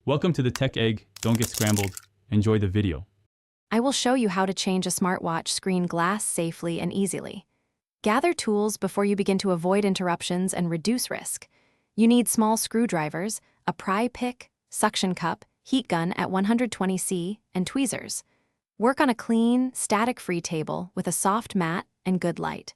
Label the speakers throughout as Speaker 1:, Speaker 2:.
Speaker 1: Welcome to the Tech Egg. Don't get scrambled. Enjoy the video.
Speaker 2: I will show you how to change a smartwatch screen glass safely and easily. Gather tools before you begin to avoid interruptions and reduce risk. You need small screwdrivers, a pry pick, suction cup, heat gun at 120°C, and tweezers. Work on a clean, static-free table with a soft mat and good light.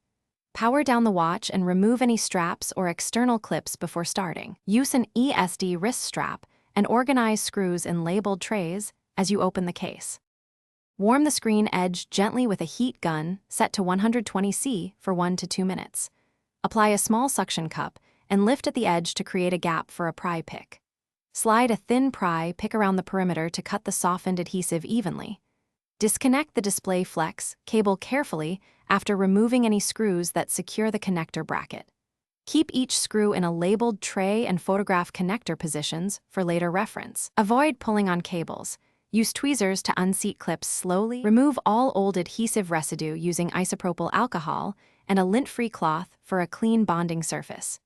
Speaker 2: Power down the watch and remove any straps or external clips before starting. Use an ESD wrist strap and organize screws in labeled trays as you open the case. Warm the screen edge gently with a heat gun set to 120°C for 1 to 2 minutes. Apply a small suction cup and lift at the edge to create a gap for a pry pick. Slide a thin pry pick around the perimeter to cut the softened adhesive evenly. Disconnect the display flex cable carefully after removing any screws that secure the connector bracket. Keep each screw in a labeled tray and photograph connector positions for later reference. Avoid pulling on cables. Use tweezers to unseat clips slowly. Remove all old adhesive residue using isopropyl alcohol and a lint-free cloth for a clean bonding surface.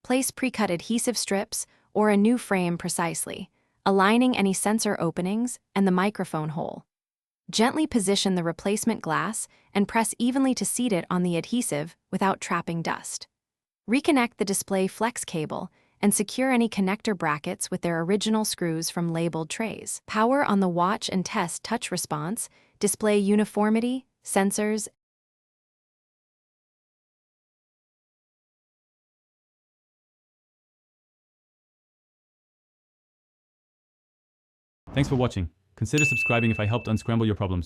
Speaker 2: Place pre-cut adhesive strips or a new frame precisely, aligning any sensor openings and the microphone hole. Gently position the replacement glass and press evenly to seat it on the adhesive without trapping dust. Reconnect the display flex cable and secure any connector brackets with their original screws from labeled trays. Power on the watch and test touch response, display uniformity, sensors.
Speaker 1: Thanks for watching. Consider subscribing if I helped unscramble your problems.